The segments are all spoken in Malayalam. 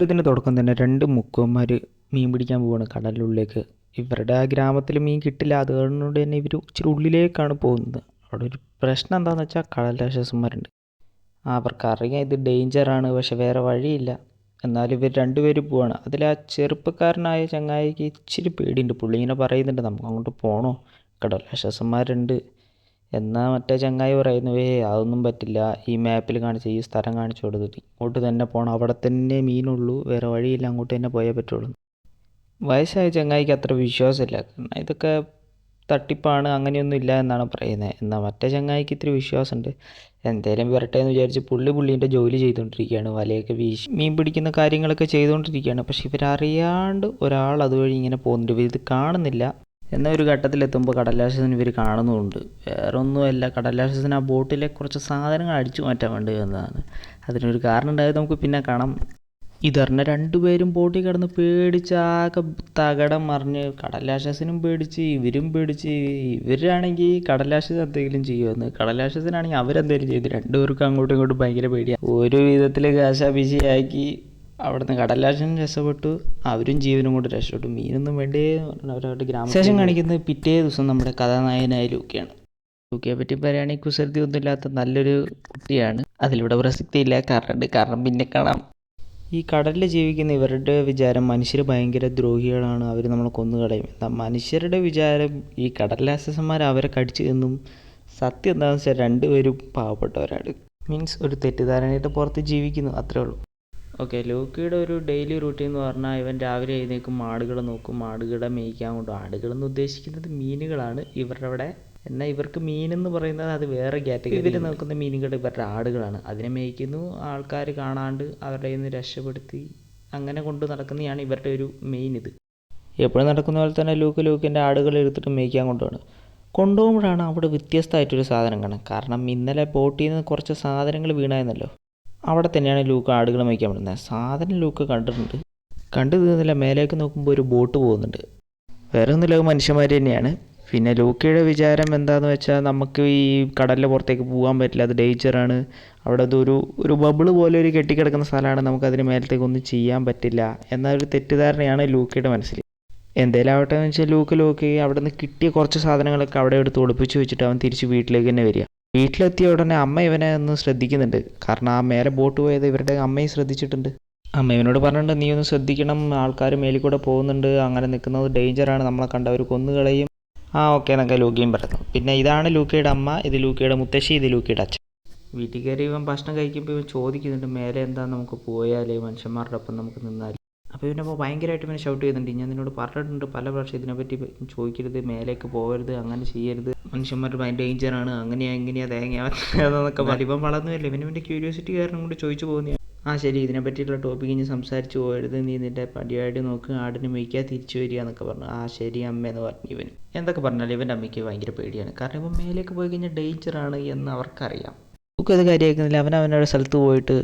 ഇതിൻ്റെ തുടക്കം തന്നെ രണ്ട് മുക്കുവന്മാർ മീൻ പിടിക്കാൻ പോവാണ് കടലിനുള്ളിലേക്ക്. ഇവരുടെ ആ ഗ്രാമത്തിൽ മീൻ കിട്ടില്ല, അതുകൊണ്ട് തന്നെ ഇവർ ഇച്ചിരി ഉള്ളിലേക്കാണ് പോകുന്നത്. അവിടെ ഒരു പ്രശ്നം എന്താണെന്ന് വെച്ചാൽ കടൽ രാക്ഷസന്മാരുണ്ട്. അവർക്കറിയാം ഇത് ഡേഞ്ചറാണ്, പക്ഷെ വേറെ വഴിയില്ല. എന്നാലും ഇവർ രണ്ടുപേരും പോവാണ്. അതിൽ ആ ചെറുപ്പക്കാരനായ ചങ്ങായിക്ക് ഇച്ചിരി പേടിയുണ്ട്. പുള്ളി ഇങ്ങനെ പറയുന്നുണ്ട്, നമുക്ക് അങ്ങോട്ട് പോകണോ, കടൽ രാക്ഷസന്മാരുണ്ട്. എന്നാൽ മറ്റേ ചങ്ങായി പറയുന്നു, അതൊന്നും പറ്റില്ല, ഈ മാപ്പിൽ കാണിച്ച ഈ സ്ഥലം കാണിച്ചു കൊടുത്തിട്ട് ഇങ്ങോട്ട് തന്നെ പോകണം, അവിടെ തന്നെ മീനുള്ളൂ, വേറെ വഴിയില്ല, അങ്ങോട്ട് തന്നെ പോയേ പറ്റുള്ളൂ. വയസ്സായ ചങ്ങായിക്ക് അത്ര വിശ്വാസമില്ല, കാരണം ഇതൊക്കെ തട്ടിപ്പാണ്, അങ്ങനെയൊന്നും ഇല്ല എന്നാണ് പറയുന്നത്. എന്നാൽ മറ്റേ ചങ്ങായിക്ക് ഇത്തിരി വിശ്വാസമുണ്ട്. എന്തേലും വരട്ടെ എന്ന് വിചാരിച്ച് പുള്ളീൻ്റെ ജോലി ചെയ്തുകൊണ്ടിരിക്കുകയാണ്. വലയൊക്കെ വീശി മീൻ പിടിക്കുന്ന കാര്യങ്ങളൊക്കെ ചെയ്തുകൊണ്ടിരിക്കുകയാണ്. പക്ഷെ ഇവരറിയാണ്ട് ഒരാൾ അതുവഴി ഇങ്ങനെ പോകുന്നുണ്ട്. ഇവരിത് കാണുന്നില്ല. എന്നാൽ ഒരു ഘട്ടത്തിലെത്തുമ്പോൾ കടലാശത്തിന് ഇവർ കാണുന്നുമുണ്ട്. വേറെ ഒന്നുമല്ല, കടലാശത്തിന് ആ ബോട്ടിലെ കുറച്ച് സാധനങ്ങൾ അടിച്ചു മാറ്റാൻ വേണ്ടി വന്നതാണ്. അതിനൊരു കാരണം ഉണ്ടായത് നമുക്ക് പിന്നെ കാണാം. ഇതറിഞ്ഞ രണ്ടുപേരും ബോട്ടിൽ കിടന്ന് പേടിച്ച് ആകെ തകടം മറിഞ്ഞ്, കടലാശത്തിനും പേടിച്ച് ഇവരും പേടിച്ച്. ഇവരാണെങ്കിൽ കടലാശത്തിന് എന്തെങ്കിലും ചെയ്യുമെന്ന്, കടലാശത്തിനാണെങ്കിൽ അവരെന്തെങ്കിലും ചെയ്ത്, രണ്ടുപേർക്കും അങ്ങോട്ടും ഇങ്ങോട്ടും ഭയങ്കര പേടിയാണ്. ഒരു വിധത്തിൽ കാശാപിശിയാക്കി അവിടുന്ന് കടലാശനും രക്ഷപ്പെട്ടു, അവരും ജീവനും കൊണ്ട് രക്ഷപ്പെട്ടു. മീനൊന്നും വേണ്ടേ അവരവരുടെ ഗ്രാമശേഷം കാണിക്കുന്നത് പിറ്റേ ദിവസം നമ്മുടെ കഥാനായകനായ ലൂക്കയാണ്. ലൂക്കയെ പറ്റി പറയുകയാണെങ്കിൽ കുസൃതി ഒന്നും ഇല്ലാത്ത നല്ലൊരു കുട്ടിയാണ്. അതിലൂടെ പ്രസക്തിയില്ല, കാരണം പിന്നെ കാണാം. ഈ കടലിൽ ജീവിക്കുന്ന ഇവരുടെ വിചാരം മനുഷ്യർ ഭയങ്കര ദ്രോഹികളാണ്, അവർ നമ്മളെ കൊന്നുകളയും. എന്നാൽ മനുഷ്യരുടെ വിചാരം ഈ കടലാസന്മാർ അവരെ കടിച്ചു എന്നും. സത്യം എന്താണെന്ന് വെച്ചാൽ രണ്ടുപേരും പാവപ്പെട്ടവരാണ്. മീൻസ് ഒരു തെറ്റിദ്ധാരണയുടെ പുറത്ത് ജീവിക്കുന്നു, അത്രേ ഉള്ളൂ. ഓക്കെ, ലൂക്കയുടെ ഒരു ഡെയിലി റൂട്ടീൻ എന്ന് പറഞ്ഞാൽ ഇവൻ രാവിലെ എഴുന്നേൽക്കും, മാടുകളെ നോക്കും, മാടുകളെ മേയ്ക്കാൻ കൊണ്ടും. ആടുകളെന്ന് ഉദ്ദേശിക്കുന്നത് മീനുകളാണ് ഇവരുടെ അവിടെ. എന്നാൽ ഇവർക്ക് മീനെന്ന് പറയുന്നത് അത് വേറെ കാറ്റഗറി. ഇവർ നോക്കുന്ന മീനുകൾ ഇവരുടെ ആടുകളാണ്. അതിനെ മേയ്ക്കുന്നു, ആൾക്കാർ കാണാണ്ട് അവരുടെ കയ്യിൽ നിന്ന് രക്ഷപ്പെടുത്തി അങ്ങനെ കൊണ്ട് നടക്കുന്നതാണ് ഇവരുടെ ഒരു മെയിൻ ഇത്. എപ്പോഴും നടക്കുന്ന പോലെ തന്നെ ലൂക്കിൻ്റെ ആടുകൾ എടുത്തിട്ട് മേയ്ക്കാൻ കൊണ്ടുപോകുമ്പോഴാണ് അവിടെ വ്യത്യസ്തമായിട്ടൊരു സാധനം കാണാം. കാരണം ഇന്നലെ ബോട്ടിൽ നിന്ന് കുറച്ച് സാധനങ്ങൾ വീണായിരുന്നല്ലോ, അവിടെ തന്നെയാണ് ലൂക്ക് ആടുകൾ മേയ്ക്കാൻ പറ്റുന്നത്. സാധനം ലൂക്ക് കണ്ടിട്ടുണ്ട്. കണ്ടു തീർന്നില്ല, മേലേക്ക് നോക്കുമ്പോൾ ഒരു ബോട്ട് പോകുന്നുണ്ട്. വേറെ ഒന്നുമില്ല, മനുഷ്യന്മാർ തന്നെയാണ്. പിന്നെ ലൂക്കയുടെ വിചാരം എന്താണെന്ന് വെച്ചാൽ, നമുക്ക് ഈ കടലിൻ്റെ പുറത്തേക്ക് പോകാൻ പറ്റില്ല, അത് ഡേഞ്ചറാണ്, അവിടെ അതൊരു ബബിള് പോലെ ഒരു കെട്ടിക്കിടക്കുന്ന സ്ഥലമാണ്, നമുക്കതിന് മേലത്തേക്കൊന്നും ചെയ്യാൻ പറ്റില്ല എന്നൊരു തെറ്റിദ്ധാരണയാണ് ലൂക്കയുടെ മനസ്സിൽ. എന്തേലും ആവട്ടെ എന്ന് വെച്ചാൽ ലൂക്ക് അവിടെ നിന്ന് കിട്ടിയ കുറച്ച് സാധനങ്ങളൊക്കെ അവിടെ എടുത്ത് ഒളിപ്പിച്ച് വെച്ചിട്ട് അവൻ തിരിച്ച് വീട്ടിലേക്ക് തന്നെ വരിക. വീട്ടിലെത്തിയ ഉടനെ അമ്മ ഇവനെ ഒന്ന് ശ്രദ്ധിക്കുന്നുണ്ട്. കാരണം ആ മേലെ ബോട്ട് പോയത് ഇവരുടെ അമ്മയും ശ്രദ്ധിച്ചിട്ടുണ്ട്. അമ്മ ഇവനോട് പറഞ്ഞിട്ടുണ്ട്, നീ ഒന്ന് ശ്രദ്ധിക്കണം, ആൾക്കാർ മേലിൽ കൂടെ പോകുന്നുണ്ട്, അങ്ങനെ നിൽക്കുന്നത് ഡേഞ്ചറാണ്, നമ്മളെ കണ്ടവർ കൊന്നുകളയും. ഓക്കെ എന്നൊക്കെ ലൂക്കയും പറയുന്നു. പിന്നെ ഇതാണ് ലൂക്കയുടെ അമ്മ, ഇത് ലൂക്കയുടെ മുത്തശ്ശി, ഇത് ലൂക്കയുടെ അച്ഛൻ. വീട്ടിൽ കയറി ഇവൻ ഭക്ഷണം കഴിക്കുമ്പോൾ ഇവൻ ചോദിക്കുന്നുണ്ട്, മേലെ എന്താ നമുക്ക് പോയാലേ, മനുഷ്യന്മാരുടെ ഒപ്പം നമുക്ക് നിന്നാൽ. അപ്പോൾ ഇവനപ്പോൾ ഭയങ്കരമായിട്ട് ഇവനെ ഷൗട്ട് ചെയ്യുന്നുണ്ട്, ഞാൻ നിന്നോട് പറഞ്ഞിട്ടുണ്ട് പല പ്രാവശ്യം ഇതിനെപ്പറ്റി ചോദിക്കരുത്, മേലേക്ക് പോകരുത്, അങ്ങനെ ചെയ്യരുത്, മനുഷ്യന്മാർ ഭയങ്കര ഡേഞ്ചറാണ്, അങ്ങനെയാ തേങ്ങ എന്നൊക്കെ പറയും. ഇവൻ വളർന്നുമല്ലേ, ഇവൻ്റെ ക്യൂരിയോസിറ്റി കാരണം കൊണ്ട് ചോദിച്ചു പോകുന്നതാണ്. ശരി, ഇതിനെ പറ്റിയിട്ടുള്ള ടോപ്പിക്ക് ഇനി സംസാരിച്ച് പോകരുത്, നീ നിൻ്റെ പടിയായിട്ട് നോക്ക്, ആടിന് മേയ്ക്കുക, തിരിച്ചു വരിക എന്നൊക്കെ പറഞ്ഞു. ശരി അമ്മയെന്ന് പറഞ്ഞു ഇവൻ. എന്തൊക്കെ പറഞ്ഞാലും ഇവൻ്റെ അമ്മയ്ക്ക് ഭയങ്കര പേടിയാണ്. കാരണം ഇവൻ മേലേക്ക് പോയി കഴിഞ്ഞാൽ ഡേഞ്ചറാണ് എന്ന് അവർക്കറിയാം. നമുക്കത് കാര്യമാക്കുന്നില്ല. അവനവൻ്റെ സ്ഥലത്ത് പോയിട്ട്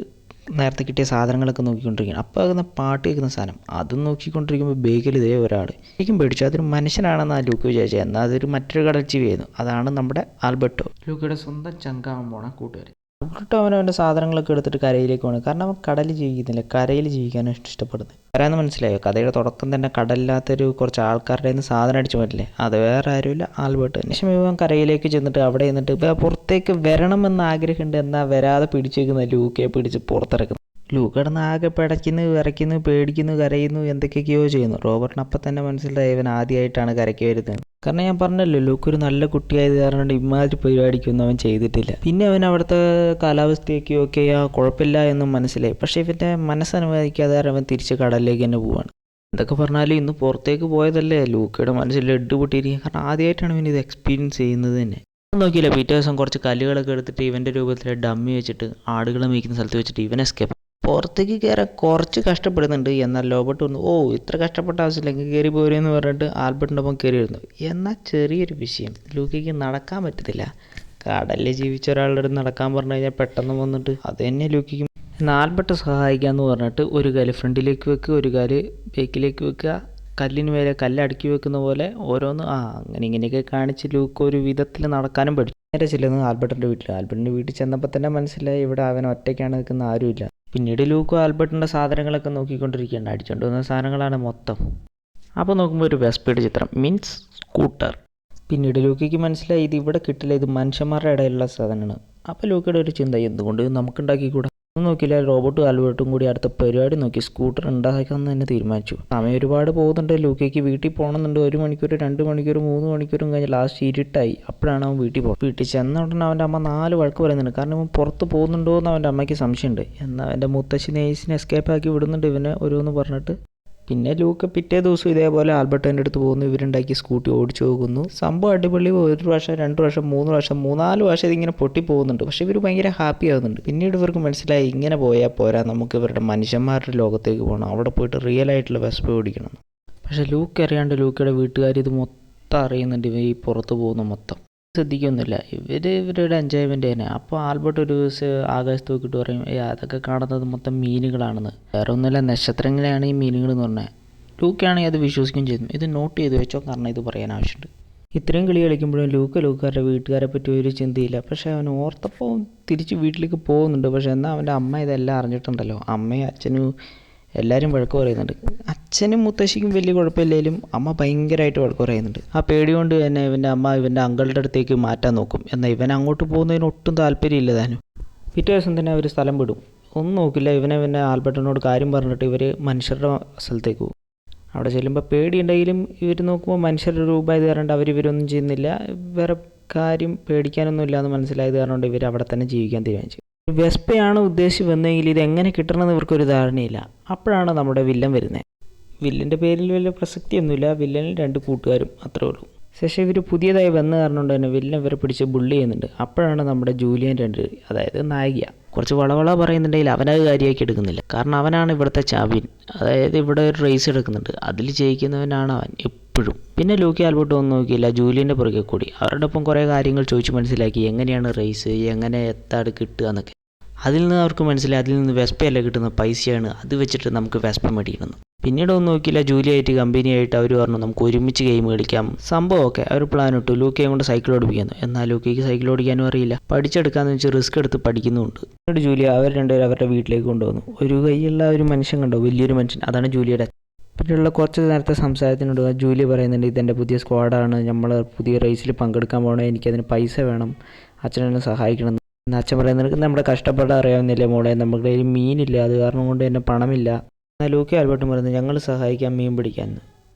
നേരത്തെ കിട്ടിയ സാധനങ്ങളൊക്കെ നോക്കിക്കൊണ്ടിരിക്കുകയാണ്. അപ്പോൾ അതിന് പാട്ട് കേൾക്കുന്ന സാധനം, അതും നോക്കിക്കൊണ്ടിരിക്കുമ്പോൾ ബേക്കിൽ ഇതേ ഒരാൾ ശരിക്കും പേടിച്ചു. അതൊരു മനുഷ്യനാണെന്ന് ആ ലൂക്ക് വിചാരിച്ചത്. എന്നാൽ അതൊരു മറ്റൊരു കടൽജീവിയായിരുന്നു. അതാണ് നമ്മുടെ ആൽബർട്ടോ, ലൂക്കയുടെ സ്വന്തം ചങ്കാവാൻ പോണ കൂട്ടുകാർ. ആൽബർട്ടോ അവനവൻ്റെ സാധനങ്ങളൊക്കെ എടുത്തിട്ട് കരയിലേക്ക് പോകണം. കാരണം അവൻ കടലിൽ ജീവിക്കുന്നില്ല, കരയിൽ ജീവിക്കാനാണ് ഇഷ്ടപ്പെടുന്നത്. കരയെന്ന് മനസ്സിലായോ? കഥയുടെ തുടക്കം തന്നെ കടലില്ലാത്തൊരു കുറച്ച് ആൾക്കാരുടെ നിന്ന് സാധനം അടിച്ചു പറ്റില്ലേ, അത് വേറെ ആരുമില്ല, ആൽബർട്ട് തന്നെ. ശേഷം ഇവൻ കരയിലേക്ക് ചെന്നിട്ട് അവിടെ നിന്നിട്ട് പുറത്തേക്ക് വരണമെന്ന് ആഗ്രഹമുണ്ട്, എന്നാൽ വരാതെ പിടിച്ചേക്കുന്ന ലൂക്കയെ പിടിച്ച് പുറത്തിറക്കുന്നു. ലൂക്ക് കിടന്ന് ആകെ പിടയ്ക്കുന്നു, വിറയ്ക്കുന്നു, പേടിക്കുന്നു, കരയുന്നു, എന്തൊക്കെയൊക്കെയോ ചെയ്യുന്നു. റോബർട്ടിന് അപ്പം തന്നെ മനസ്സിലായി ഇവൻ ആദ്യമായിട്ടാണ് കരയ്ക്ക് വരുന്നത്. കാരണം ഞാൻ പറഞ്ഞല്ലോ, ലൂക്ക് ഒരു നല്ല കുട്ടിയായത് കാരണം ഇമാതിരി പരിപാടിക്കൊന്നും അവൻ ചെയ്തിട്ടില്ല. പിന്നെ അവൻ അവിടുത്തെ കാലാവസ്ഥയൊക്കെ കുഴപ്പമില്ല എന്നും മനസ്സിലായി. പക്ഷേ ഇവൻ്റെ മനസ്സനുവദിക്കാതെ അവൻ തിരിച്ച് കടലിലേക്ക് തന്നെ പോവാണ്. എന്തൊക്കെ പറഞ്ഞാലും ഇന്ന് പുറത്തേക്ക് പോയതല്ലേ, ലൂക്കയുടെ മനസ്സിൽ ലഡ്ഡു പൊട്ടിയിരിക്കും. കാരണം ആദ്യമായിട്ടാണ് ഇവൻ ഇത് എക്സ്പീരിയൻസ് ചെയ്യുന്നത് തന്നെ. നോക്കിയില്ല, പിറ്റേ ദിവസം കുറച്ച് കല്ലുകളൊക്കെ എടുത്തിട്ട് ഇവൻ്റെ രൂപത്തിൽ ഡമ്മി വെച്ചിട്ട് ആടുകളെ മേയ്ക്കുന്ന സ്ഥലത്ത് വെച്ചിട്ട് ഇവൻ എസ്കേപ്പ്. പുറത്തേക്ക് കയറാൻ കുറച്ച് കഷ്ടപ്പെടുന്നുണ്ട്. എന്നാൽ റോബർട്ട് വന്നു, ഇത്ര കഷ്ടപ്പെട്ട ആവശ്യമില്ല, എങ്കിൽ കയറി പോരെന്ന് പറഞ്ഞിട്ട് ആൽബർട്ടിൻ്റെ ഒപ്പം കയറി വരുന്നു. എന്നാൽ ചെറിയൊരു വിഷയം, ലൂക്കയ്ക്ക് നടക്കാൻ പറ്റത്തില്ല. കടലിൽ ജീവിച്ച ഒരാളുടെ അടുത്ത് നടക്കാൻ പറഞ്ഞു കഴിഞ്ഞാൽ പെട്ടെന്ന് വന്നിട്ട് അത് തന്നെ ലൂക്കയ്ക്കും. എന്നാൽ ആൽബർട്ട് സഹായിക്കാമെന്ന് പറഞ്ഞിട്ട് ഒരു കാല് ഫ്രണ്ടിലേക്ക് വെക്കുക, ഒരു കാല് ബേക്കിലേക്ക് വെക്കുക, കല്ലിന് മേലെ കല്ല് അടുക്കി വെക്കുന്ന പോലെ ഓരോന്ന് അങ്ങനെ ഇങ്ങനെയൊക്കെ കാണിച്ച് ലൂക്ക് ഒരു വിധത്തിൽ നടക്കാനും പഠിച്ചു. നേരെ ചെല്ലുന്നത് ആൽബർട്ടിൻ്റെ വീട്ടിൽ. ആൽബർട്ടിൻ്റെ വീട്ടിൽ ചെന്നപ്പോൾ തന്നെ മനസ്സിലായി ഇവിടെ അവൻ ഒറ്റയ്ക്കാണ് നിൽക്കുന്ന, ആരുമില്ല. പിന്നീട് ലൂക്കോ ആൽബർട്ടിൻ്റെ സാധനങ്ങളൊക്കെ നോക്കിക്കൊണ്ടിരിക്കുകയാണ്. അടിച്ചുകൊണ്ട് വന്ന സാധനങ്ങളാണ് മൊത്തം. അപ്പോൾ നോക്കുമ്പോൾ ഒരു വെസ്പയുടെ ചിത്രം, മീൻസ് സ്കൂട്ടർ. പിന്നീട് ലൂക്കയ്ക്ക് മനസ്സിലായി ഇത് ഇവിടെ കിട്ടില്ല, ഇത് മനുഷ്യന്മാരുടെ ഇടയിലുള്ള സാധനമാണ്. അപ്പോൾ ലൂക്കയുടെ ഒരു ചിന്ത, എന്തുകൊണ്ട് നമുക്കുണ്ടാക്കിക്കൂടാ. ഒന്നും നോക്കിയില്ല, റോബോട്ടും ആൽബർട്ടും കൂടി അടുത്ത പരിപാടി നോക്കി സ്കൂട്ടർ ഉണ്ടാക്കാമെന്ന് തന്നെ തീരുമാനിച്ചു. സമയം ഒരുപാട് പോകുന്നുണ്ട്. ലൂക്കയ്ക്ക് വീട്ടിൽ പോകണമെന്നുണ്ട്. 1 മണിക്കൂർ, 2 മണിക്കൂർ, 3 മണിക്കൂറും കഴിഞ്ഞ് ലാസ്റ്റ് ഇരുട്ടായി. അപ്പോഴാണ് അവൻ വീട്ടിൽ പോകുന്നത്. വീട്ടിൽ ചെന്ന ഉടനെ അവൻ്റെ അമ്മ 4 വഴക്ക് പറയുന്നുണ്ട്. കാരണം അവൻ പുറത്ത് പോകുന്നുണ്ടോ എന്ന് അവൻ്റെ അമ്മയ്ക്ക് സംശയമുണ്ട്. എന്നാൽ അവൻ്റെ മുത്തശ്ശി നേഴ്സിനെ എസ്കേപ്പ് ആക്കി വിടുന്നുണ്ട് ഇവനെ ഓരോന്ന് പറഞ്ഞിട്ട്. പിന്നെ ലൂക്ക പിറ്റേ ദിവസം ഇതേപോലെ ആൽബർട്ടിൻ്റെ അടുത്ത് പോകുന്നു. ഇവരുണ്ടാക്കി സ്കൂട്ടി ഓടിച്ചു പോകുന്നു. സംഭവം അടിപൊളി. 1 പ്രാവശ്യം, 2 പ്രാവശ്യം, 3 പ്രാവശ്യം, 3-4 പ്രാവശ്യം ഇതിങ്ങനെ പൊട്ടി പോകുന്നുണ്ട്. പക്ഷേ ഇവർ ഭയങ്കര ഹാപ്പി ആകുന്നുണ്ട്. പിന്നീട് ഇവർക്ക് മനസ്സിലായി ഇങ്ങനെ പോയാൽ പോരാ, നമുക്ക് ഇവരുടെ മനുഷ്യന്മാരുടെ ലോകത്തേക്ക് പോകണം, അവിടെ പോയിട്ട് റിയൽ ആയിട്ടുള്ള വെസ്പ ഓടിക്കണം. പക്ഷേ ലൂക്ക അറിയാണ്ട് ലൂക്കയുടെ വീട്ടുകാർ ഇത് മൊത്തം അറിയുന്നുണ്ട്. ഇവ ഈ പുറത്ത് പോകുന്ന മൊത്തം ശ്രദ്ധിക്കൊന്നുമില്ല. ഇവരുടെ എൻജോയ്മെൻറ്റ് തന്നെ. അപ്പോൾ ആൽബർട്ട് ഒരു ദിവസം ആകാശത്ത് നോക്കിയിട്ട് പറയും, അതൊക്കെ കാണുന്നത് മൊത്തം മീനുകളാണെന്ന്. വേറെ ഒന്നുമില്ല, നക്ഷത്രങ്ങളെയാണ് ഈ മീനുകൾ എന്ന് പറഞ്ഞത്. ലൂക്കയാണെങ്കിൽ അത് വിശ്വസിക്കുകയും ചെയ്തു. ഇത് നോട്ട് ചെയ്ത് വെച്ചോ, കാരണം ഇത് പറയാൻ ആവശ്യമുണ്ട്. ഇത്രയും കളി കളിക്കുമ്പോഴും ലൂക്കരുടെ വീട്ടുകാരെ പറ്റി ഒരു ചിന്തയില്ല. പക്ഷേ അവൻ ഓർത്തപ്പോൾ തിരിച്ച് വീട്ടിലേക്ക് പോകുന്നുണ്ട്. പക്ഷേ എന്നാൽ അവൻ്റെ അമ്മ ഇതെല്ലാം അറിഞ്ഞിട്ടുണ്ടല്ലോ. അമ്മയും അച്ഛനും എല്ലാവരും വഴക്ക് പറയുന്നുണ്ട്. അച്ഛനും മുത്തശ്ശിക്കും വലിയ കുഴപ്പമില്ലെങ്കിലും അമ്മ ഭയങ്കരമായിട്ട് വഴക്ക് പറയുന്നുണ്ട്. ആ പേടി കൊണ്ട് തന്നെ ഇവൻ്റെ അമ്മ ഇവൻ്റെ അങ്കിളുടെ അടുത്തേക്ക് മാറ്റാൻ നോക്കും. എന്നാൽ ഇവൻ അങ്ങോട്ട് പോകുന്നതിന് ഒട്ടും താല്പര്യമില്ല താനും. പിറ്റേ ദിവസം തന്നെ അവർ സ്ഥലം വിടും. ഒന്നും നോക്കില്ല. ഇവനെ ആൽബർട്ടിനോട് കാര്യം പറഞ്ഞിട്ട് ഇവർ മനുഷ്യരുടെ സ്ഥലത്തേക്ക് പോകും. അവിടെ ചെല്ലുമ്പോൾ പേടിയുണ്ടെങ്കിലും ഇവർ നോക്കുമ്പോൾ മനുഷ്യരുടെ രൂപമായത് കാരണം ഇവരൊന്നും ചെയ്യുന്നില്ല. വേറെ കാര്യം പേടിക്കാനൊന്നും ഇല്ലയെന്ന് മനസ്സിലായത് കാരണം കൊണ്ട് ഇവർ അവിടെ തന്നെ ജീവിക്കാൻ തീരുമാനിച്ചു. വെസ്പയാണ് ഉദ്ദേശിച്ച് വന്നെങ്കിൽ ഇത് എങ്ങനെ കിട്ടണമെന്ന് ഇവർക്കൊരു ധാരണയില്ല. അപ്പോഴാണ് നമ്മുടെ വില്ലൻ വരുന്നത്. വില്ലൻ്റെ പേരിൽ വലിയ പ്രസക്തിയൊന്നുമില്ല. വില്ലനിൽ 2 കൂട്ടുകാരും അത്രേ ഉള്ളൂ. ശേഷം ഇവർ പുതിയതായി വന്ന കാരണം കൊണ്ട് തന്നെ വില്ലൻ ഇവരെ പിടിച്ച് ബുള്ളി ചെയ്യുന്നുണ്ട്. അപ്പോഴാണ് നമ്മുടെ ജൂലിയൻ 2, അതായത് നായിക, കുറച്ച് വളവള പറയുന്നുണ്ടെങ്കിൽ അവനത് കാര്യമാക്കി എടുക്കുന്നില്ല. കാരണം അവനാണ് ഇവിടുത്തെ ചാമ്പ്യൻ. അതായത് ഇവിടെ ഒരു റേസ് എടുക്കുന്നുണ്ട്, അതിൽ ജയിക്കുന്നവനാണ് അവൻ എപ്പോഴും. പിന്നെ ലൂക്കി ആൽബർട്ട് ഒന്നും നോക്കിയില്ല, ജൂലിയൻ്റെ പുറകെ കൂടി. അവരുടെ ഒപ്പം കുറേ കാര്യങ്ങൾ ചോദിച്ച് മനസ്സിലാക്കി, എങ്ങനെയാണ് റേസ്, എങ്ങനെ എത്താട് കിട്ടുക എന്നൊക്കെ. അതിൽ നിന്ന് അവർക്ക് മനസ്സിലായി, അതിൽ നിന്ന് വെസ്പയല്ല കിട്ടുന്ന പൈസയാണ്, അത് വെച്ചിട്ട് നമുക്ക് വെസ്പ മേടിക്കണം. പിന്നീട് ഒന്നും നോക്കിയില്ല, ജൂലിയായിട്ട് കമ്പനിയായിട്ട് അവർ പറഞ്ഞു നമുക്ക് ഒരുമിച്ച് ഗെയിം കളിക്കാം. സംഭവമൊക്കെ അവർ പ്ലാൻ ഇട്ടു. ലൂക്കയെ കൊണ്ട് സൈക്കിൾ ഓടിപ്പിക്കുന്നു. എന്നാൽ ലൂക്കയ്ക്ക് സൈക്കിൾ ഓടിക്കാനും അറിയില്ല. പഠിച്ചെടുക്കാന്ന് വെച്ച് റിസ്ക് എടുത്ത് പഠിക്കുന്നുമുണ്ട്. പിന്നീട് ജൂലിയ അവർ 2 പേരും അവരുടെ വീട്ടിലേക്ക് കൊണ്ടുവന്നു. ഒരു കൈയുള്ള ഒരു മനുഷ്യൻ കണ്ടോ, വലിയൊരു മനുഷ്യൻ, അതാണ് ജൂലിയയുടെ. പിന്നെയുള്ള കുറച്ച് നേരത്തെ സംസാരത്തിനോട് ജൂലിയ പറയുന്നുണ്ട്, ഇതെൻ്റെ പുതിയ സ്ക്വാഡാണ്, നമ്മൾ പുതിയ റേസിൽ പങ്കെടുക്കാൻ പോകണേ, എനിക്കതിന് പൈസ വേണം, അച്ഛനെന്നെ സഹായിക്കണം. എന്നാൽ അച്ഛൻ പറയുന്നത്, നിനക്ക് നമ്മുടെ കഷ്ടപ്പാട് അറിയാവുന്നില്ലേ മോളെ, നമ്മുടെ കയ്യിൽ മീനില്ല, അത് കാരണം കൊണ്ട് തന്നെ പണമില്ല. എന്നാൽ ലൂക്കി ആൽബർട്ടും പറയുന്നത്, ഞങ്ങൾ സഹായിക്കാം മീൻ പിടിക്കാൻ.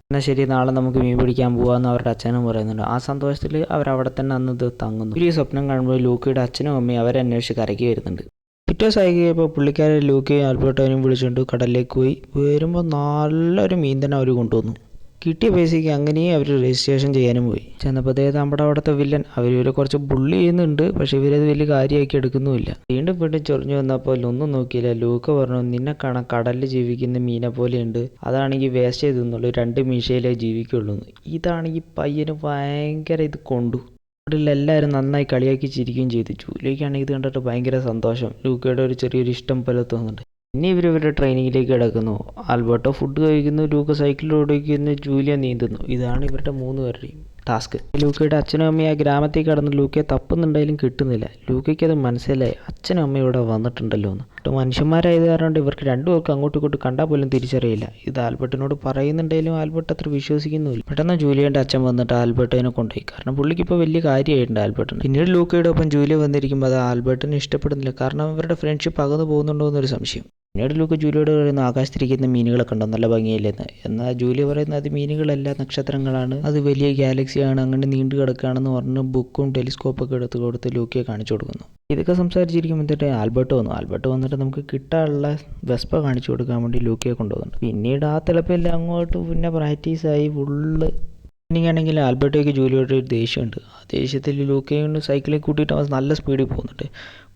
എന്നാൽ ശരി, നാളെ നമുക്ക് മീൻ പിടിക്കാൻ പോകാമെന്ന് അവരുടെ അച്ഛനും പറയുന്നുണ്ട്. ആ സന്തോഷത്തിൽ അവരവിടെ തന്നെ അന്ന് തങ്ങുന്നു. വലിയ സ്വപ്നം കാണുമ്പോൾ ലൂക്കിയുടെ അച്ഛനും അമ്മയും അവരെ അന്വേഷിച്ച് കരയ്ക്ക് വരുന്നുണ്ട്. പിറ്റേ ദിവസം കഴിയുമ്പോൾ പുള്ളിക്കാരൻ ലൂക്കയും ആൽബർട്ടോനെയും വിളിച്ചുകൊണ്ട് കടലിലേക്ക് പോയി. വരുമ്പോൾ നല്ലൊരു മീൻ തന്നെ അവർ കൊണ്ടുവന്നു. കിട്ടിയ പൈസയ്ക്ക് അങ്ങനെയും അവർ രജിസ്ട്രേഷൻ ചെയ്യാനും പോയി. ചെന്നപ്പോഴത്തേക്ക് നമ്മുടെ അവിടുത്തെ വില്ലൻ ഇവരെ കുറച്ച് ബുള്ളി ചെയ്യുന്നുണ്ട്. പക്ഷെ ഇവരത് വലിയ കാര്യമാക്കി എടുക്കുന്നുമില്ല. വീണ്ടും ചൊറിഞ്ഞു വന്നപ്പോൾ ഒന്നും നോക്കിയില്ല. ലൂക്ക പറഞ്ഞു, നിന്നെ കാണാൻ കടലിൽ ജീവിക്കുന്ന മീനെ പോലെയുണ്ട്, അതാണെങ്കിൽ വേസ്റ്റ് ചെയ്തെന്നുള്ളൂ, 2 മീശയിലേ ജീവിക്കുള്ളൂ. ഇതാണെങ്കിൽ പയ്യന് ഭയങ്കര ഇത് കൊണ്ടു. അവിടെ എല്ലാവരും നന്നായി കളിയാക്കി ചിരിക്കുകയും ചെയ്തു. ജൂലിയക്കാണെങ്കിൽ ഇത് കണ്ടിട്ട് ഭയങ്കര സന്തോഷം. ലൂക്കയുടെ ഒരു ചെറിയൊരു ഇഷ്ടം പോലെ തോന്നുന്നുണ്ട്. പിന്നെ ഇവരുടെ ട്രെയിനിങ്ങിലേക്ക് കിടക്കുന്നു. ആൽബർട്ടോ ഫുഡ് കഴിക്കുന്നു, ലൂക്ക സൈക്കിൾ ഓടിക്കുന്നു, ജൂലിയ നീന്തുന്നു. ഇതാണ് ഇവരുടെ 3 പേരുടെയും ടാസ്ക്. ലൂക്കയുടെ അച്ഛനും അമ്മയും ആ ഗ്രാമത്തേക്ക് കടന്ന് ലൂക്കയെ തപ്പുന്നുണ്ടായാലും കിട്ടുന്നില്ല. ലൂക്കയ്ക്ക് അത് മനസ്സിലായി, അച്ഛനും അമ്മയും ഇവിടെ വന്നിട്ടുണ്ടല്ലോ എന്ന്. മനുഷ്യന്മാരായത് കാരണം ഇവർക്ക് 2 പേർക്ക് അങ്ങോട്ടും ഇങ്ങോട്ടും കണ്ടാൽ പോലും തിരിച്ചറിയില്ല. ഇത് ആൽബർട്ടിനോട് പറയുന്നുണ്ടെങ്കിലും ആൽബർട്ട് അത്ര വിശ്വസിക്കുന്നുമില്ല. പെട്ടെന്ന് ജൂലിയൻ്റെ അച്ഛൻ വന്നിട്ട് ആൽബർട്ടിനെ കൊണ്ടുപോയി. കാരണം പുള്ളിക്ക് ഇപ്പോൾ വലിയ കാര്യമായിട്ടുണ്ട് ആൽബർട്ടിന്. പിന്നീട് ലൂക്കയുടെ ഒപ്പം ജൂലിയ വന്നിരിക്കുമ്പോൾ അത് ആൽബർട്ടിന് ഇഷ്ടപ്പെടുന്നില്ല. കാരണം ഇവരുടെ ഫ്രണ്ട്ഷിപ്പ് അകന്നു പോകുന്നുണ്ടോ എന്നൊരു സംശയം. പിന്നീട് ലൂക്ക ജൂലിയോട് പറയുന്നു, ആകാശത്തിരിക്കുന്ന മീനുകളൊക്കെ ഉണ്ടോ, നല്ല ഭംഗിയില്ലെന്ന്. എന്നാൽ ജൂലിയ പറയുന്നത് അത് മീനുകളല്ല, നക്ഷത്രങ്ങളാണ്, അത് വലിയ ഗാലക്സിയാണ്, അങ്ങനെ നീണ്ടു കിടക്കുകയാണെന്ന് പറഞ്ഞ് ബുക്കും ടെലിസ്കോപ്പൊക്കെ എടുത്ത് കൊടുത്ത് ലൂക്കയെ കാണിച്ചു കൊടുക്കുന്നു. ഇതൊക്കെ സംസാരിച്ചിരിക്കുമ്പോഴത്തേക്ക് ആൽബർട്ട് വന്നു. ആൽബർട്ട് വന്നിട്ട് നമുക്ക് കിട്ടാനുള്ള വെസ്പ കാണിച്ചു കൊടുക്കാൻ വേണ്ടി ലൂക്കയെ കൊണ്ടുപോകുന്നുണ്ട്. പിന്നീട് ആ തിളപ്പെല്ലാം അങ്ങോട്ട് പിന്നെ പ്രാക്ടീസായി ഫുള്ള്. ആണെങ്കിൽ ആൽബർട്ടേക്ക് ജൂലിയോട് ഒരു ദേഷ്യമുണ്ട്. ആ ദേഷ്യത്തിൽ ലൂക്കയെ കൊണ്ട് സൈക്കിളിൽ കൂട്ടിയിട്ട് അവൻ നല്ല സ്പീഡിൽ പോകുന്നുണ്ട്.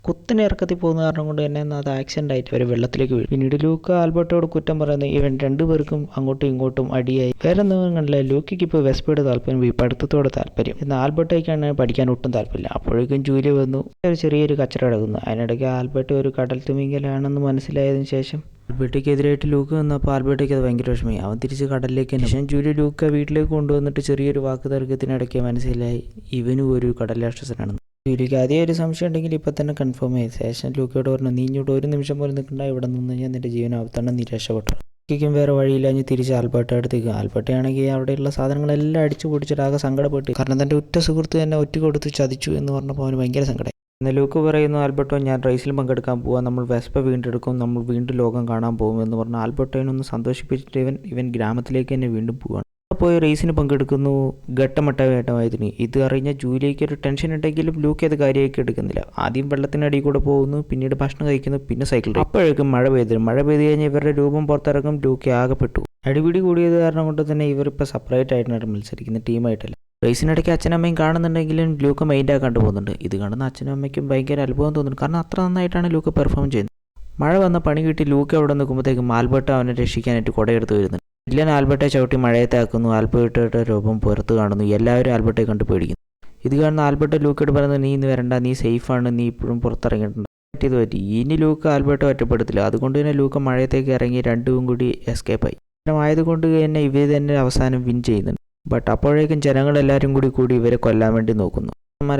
കുത്തിന് ഇറക്കത്തിൽ പോകുന്ന കാരണം കൊണ്ട് തന്നെ അത് ആക്സിഡൻ്റ് ആയിട്ട് അവർ വെള്ളത്തിലേക്ക് വീഴും. പിന്നീട് ലൂക്ക ആൽബർട്ടോട് കുറ്റം പറയുന്നത് ഇവൻ 2 പേർക്കും അങ്ങോട്ടും ഇങ്ങോട്ടും അടിയായി. വേറെ എന്തെങ്കിലും കണ്ടില്ല. ലൂക്കയ്ക്ക് ഇപ്പോൾ വെസ്പയുടെ താല്പര്യം, പഠിത്തത്തോട് താല്പര്യം. എന്നാൽ ആൽബർട്ടേക്കാണ് പഠിക്കാൻ ഒട്ടും താല്പര്യമില്ല. അപ്പോഴേക്കും ജൂലിയ വന്നു. ഒരു ചെറിയൊരു കച്ചറ കിടക്കുന്നു. അതിനിടയ്ക്ക് ആൽബർട്ട് ഒരു കടൽ തുമിങ്കലാണെന്ന് മനസ്സിലായതിനു ശേഷം ആൽബർട്ടയ്ക്കെതിരായിട്ട് ലൂക്ക വന്നപ്പോൾ ആൽബർട്ടയ്ക്ക് അത് ഭയങ്കര വിഷമമായി. അവൻ തിരിച്ച് കടലിലേക്ക് തന്നെ. ശേഷം ജൂലിയ ലൂക്ക വീട്ടിലേക്ക് കൊണ്ടുവന്നിട്ട് ചെറിയൊരു വാക്ക് തർക്കത്തിനിടയ്ക്ക് മനസ്സിലായി ഇവനും ഒരു കടൽ രാക്ഷസനാണെന്ന്. ജൂലിക്ക് ആദ്യം ഒരു സംശയം ഉണ്ടെങ്കിൽ ഇപ്പം തന്നെ കൺഫേം ആയി. ശേഷം ലൂക്കയോട് പറഞ്ഞു, നീ ഇങ്ങോട്ട് ഒരു നിമിഷം പോലും നിൽക്കണ്ട, ഇവിടെ നിന്ന് കഴിഞ്ഞാൽ നിൻ്റെ ജീവനാവത്താണ്, നീ രക്ഷപ്പെട്ടു. ലൂക്കയ്ക്കും വേറെ വഴിയില്ല, ഞാൻ തിരിച്ച് ആൽബർട്ടയുടെ അടുത്തേക്ക്. ആൽബർട്ടയാണെങ്കിൽ അവിടെയുള്ള സാധനങ്ങളെല്ലാം അടിച്ചു പൊടിച്ചിട്ട് ആകെ സങ്കടപ്പെട്ട്, കാരണം തൻ്റെ ഉറ്റ സുഹൃത്ത് തന്നെ ഒറ്റ കൊടുത്ത് ചതിച്ചു എന്ന് പറഞ്ഞപ്പോൾ അവന് ഭയങ്കര സങ്കടമായി. എന്നാൽ ലൂക്ക് പറയുന്നു, ആൽബർട്ടോ ഞാൻ റേസിൽ പങ്കെടുക്കാൻ പോവാം, നമ്മൾ വെസ്പ വീണ്ടെടുക്കും, നമ്മൾ വീണ്ടും ലോകം കാണാൻ പോകും എന്ന് പറഞ്ഞ് ആൽബർട്ടോനെ സന്തോഷിപ്പിച്ചിട്ട് ഇവൻ ഗ്രാമത്തിലേക്ക് തന്നെ വീണ്ടും പോവാണ്. പോയി റേസിന് പങ്കെടുക്കുന്നു. ഘട്ടമട്ടമായതിന് ഇത് അറിഞ്ഞ ജൂലിയയ്ക്ക് ഒരു ടെൻഷൻ ഉണ്ടെങ്കിലും ലൂക്ക് അത് കാര്യമാക്കി എടുക്കുന്നില്ല. ആദ്യം വെള്ളത്തിനടിയിൽ കൂടെ പോകുന്നു, പിന്നീട് ഭക്ഷണം കഴിക്കുന്നു, പിന്നെ സൈക്കിൾ. അപ്പോഴേക്കും മഴ പെയ്തു കഴിഞ്ഞാൽ ഇവരുടെ രൂപം പുറത്തിറങ്ങും. ലൂക്ക് ആകെപ്പെട്ടു. അടിപിടി കൂടിയത് കാരണം കൊണ്ട് തന്നെ ഇവരിപ്പോൾ സെപ്പറേറ്റ് ആയിട്ടാണ് മത്സരിക്കുന്ന, ടീമായിട്ടല്ല. റേസിനിടയ്ക്ക് അച്ഛനും അമ്മയും കാണുന്നുണ്ടെങ്കിലും ലൂക്ക് മൈൻഡാക്കാണ്ട് പോകുന്നുണ്ട്. ഇത് കാണുന്ന അച്ഛനും അമ്മയ്ക്കും ഭയങ്കര അത്ഭുതം തോന്നുന്നു, കാരണം അത്ര നന്നായിട്ടാണ് ലൂക്ക് പെർഫോം ചെയ്യുന്നത്. മഴ വന്ന പണി കിട്ടി ലൂക്ക് അവിടെ നിൽക്കുമ്പോഴത്തേക്കും ആൽബർട്ടോ അവനെ രക്ഷിക്കാനായിട്ട് കുടയെടുത്ത് വരുന്നുണ്ട്. വില്ലൻ ആൽബർട്ടെ ചവിട്ടി മഴയത്താക്കുന്നു. ആൽബർട്ടയുടെ രൂപം പുറത്ത് കാണുന്നു. എല്ലാവരും ആൽബർട്ടെ കണ്ട് പേടിക്കുന്നു. ഇത് കാണുന്ന ആൽബർട്ട് ലൂക്കോട് പറയുന്നത്, നീ ഇന്ന് വരണ്ട, നീ സേഫാണ്, നീ ഇപ്പോഴും പുറത്തിറങ്ങിയിട്ടുണ്ട്. പറ്റി ഇനി ലൂക്ക് ആൽബർട്ട് ഒറ്റപ്പെടുത്തില്ല. അതുകൊണ്ട് തന്നെ ലൂക്ക് മഴയത്തേക്ക് ഇറങ്ങി രണ്ടും കൂടി എസ്കേപ്പായി. ആയതുകൊണ്ട് തന്നെ ഇവർ തന്നെ അവസാനം വിൻ ചെയ്യുന്നുണ്ട്. ബട്ട് അപ്പോഴേക്കും ജനങ്ങളെല്ലാവരും കൂടി ഇവരെ കൊല്ലാൻ വേണ്ടി നോക്കുന്നു.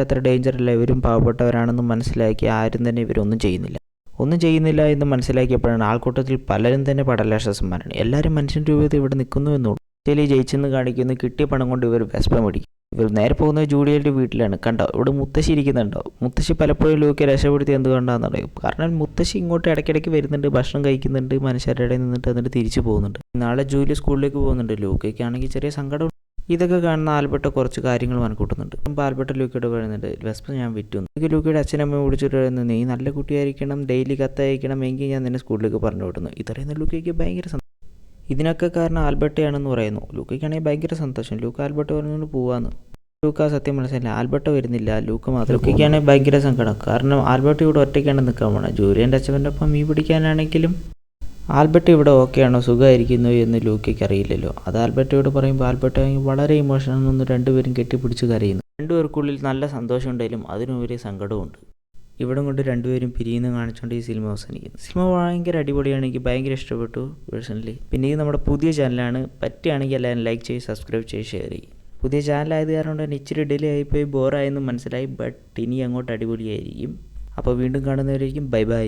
അത്ര ഡേഞ്ചർ അല്ല, ഇവരും പാവപ്പെട്ടവരാണെന്ന് മനസ്സിലാക്കി ആരും തന്നെ ഇവരൊന്നും ചെയ്യുന്നില്ല എന്ന് മനസ്സിലാക്കിയപ്പോഴാണ് ആൾക്കൂട്ടത്തിൽ പലരും തന്നെ പടലാശസന്മാരാണ്. എല്ലാവരും മനുഷ്യൻ രൂപത്തിൽ ഇവിടെ നിൽക്കുന്നു എന്നുള്ളൂ. ചെലി ജയിച്ചെന്ന് കാണിക്കുന്നു. കിട്ടിയ പണം കൊണ്ട് ഇവർ വെസ്പ മേടിക്കും. ഇവർ നേരെ പോകുന്നത് ജൂലിയയുടെ വീട്ടിലാണ്. കണ്ടോ, ഇവിടെ മുത്തശ്ശി ഇരിക്കുന്നുണ്ടോ? മുത്തശ്ശി പലപ്പോഴും ലൂക്കെ രക്ഷപ്പെടുത്തി എന്തുകൊണ്ടാണെന്നറിയും. കാരണം മുത്തശ്ശി ഇങ്ങോട്ട് ഇടയ്ക്കിടയ്ക്ക് വരുന്നുണ്ട്, ഭക്ഷണം കഴിക്കുന്നുണ്ട്, മനുഷ്യരുടെ ഇടയിൽ നിന്നിട്ട് എന്നിട്ട് തിരിച്ചു പോകുന്നുണ്ട്. നാളെ ജൂലി സ്കൂളിലേക്ക് പോകുന്നുണ്ട്. ലൂക്കയ്ക്കാണെങ്കിൽ ചെറിയ സങ്കടം. ഇതൊക്കെ കാണുന്ന ആൽബർട്ട് കുറച്ച് കാര്യങ്ങൾ മനക്കൂട്ടുന്നുണ്ട്. അപ്പോൾ ആൽബർട്ട് ലൂക്കയോട് പറയുന്നുണ്ട്, വെസ്പ ഞാൻ വിറ്റു. ലൂക്കയുടെ അച്ഛനമ്മ വിളിച്ചിട്ട് പറയുന്നത്, നീ നല്ല കുട്ടിയായിരിക്കണം, ഡെയിലി കത്തയക്കണം, എങ്കിൽ ഞാൻ നിന്നെ സ്കൂളിലേക്ക് പറഞ്ഞു വിടുന്നു. ഇതറിയുന്ന ലൂക്കയ്ക്ക് ഭയങ്കര സന്തോഷം. ഇതിനൊക്കെ കാരണം ആൽബർട്ടയാണെന്ന് പറയുന്നു. ലൂക്കയ്ക്കാണെങ്കിൽ ഭയങ്കര സന്തോഷം. ലൂക്ക ആൽബർട്ട് പറഞ്ഞുകൊണ്ട് പോവാന്ന്. ലൂക്ക സത്യം മനസ്സിലായില്ല, ആൽബർട്ട് വരുന്നില്ല, ലൂക്ക മാത്രം. ലൂക്കയ്ക്കാണെങ്കിൽ ഭയങ്കര സങ്കടം, കാരണം ആൽബർട്ട് ഇവിടെ ഒറ്റയ്ക്കാണ് നിൽക്കാൻ പോകണം. ജൂലിയൻ്റെ അച്ഛൻ്റെ ഒപ്പം മീൻ പിടിക്കാനാണെങ്കിലും ആൽബർട്ട് ഇവിടെ ഓക്കെയാണോ, സുഖമായിരിക്കുന്നു എന്ന് ലൂക്കയ്ക്ക് അറിയില്ലല്ലോ. അത് ആൽബർട്ടയോട് പറയുമ്പോൾ ആൽബർട്ട് വളരെ ഇമോഷണൽ നിന്ന് രണ്ടുപേരും കെട്ടിപ്പിടിച്ച് കരയുന്നു. രണ്ടുപേർക്കുള്ളിൽ നല്ല സന്തോഷം ഉണ്ടെങ്കിലും അതിനുപരി സങ്കടമുണ്ട്. ഇവിടെ കൊണ്ട് രണ്ടുപേരും പിരിയുന്ന കാണിച്ചുകൊണ്ട് ഈ സിനിമ അവസാനിക്കുന്നു. സിനിമ ഭയങ്കര അടിപൊളിയാണ്, എനിക്ക് ഭയങ്കര ഇഷ്ടപ്പെട്ടു പേഴ്സണലി. പിന്നെ ഇത് നമ്മുടെ പുതിയ ചാനലാണ്, പറ്റുകയാണെങ്കിൽ എല്ലാവരും ലൈക്ക് ചെയ്ത് സബ്സ്ക്രൈബ് ചെയ്ത് ഷെയർ ചെയ്യും. പുതിയ ചാനലായത് കാരണം തന്നെ ഇച്ചിരി ഡിലേ ആയിപ്പോയി, ബോറായെന്ന് മനസ്സിലായി. ബട്ട് ഇനി അങ്ങോട്ട് അടിപൊളിയായിരിക്കും. അപ്പോൾ വീണ്ടും കാണുന്നവരായിരിക്കും. Bye bye.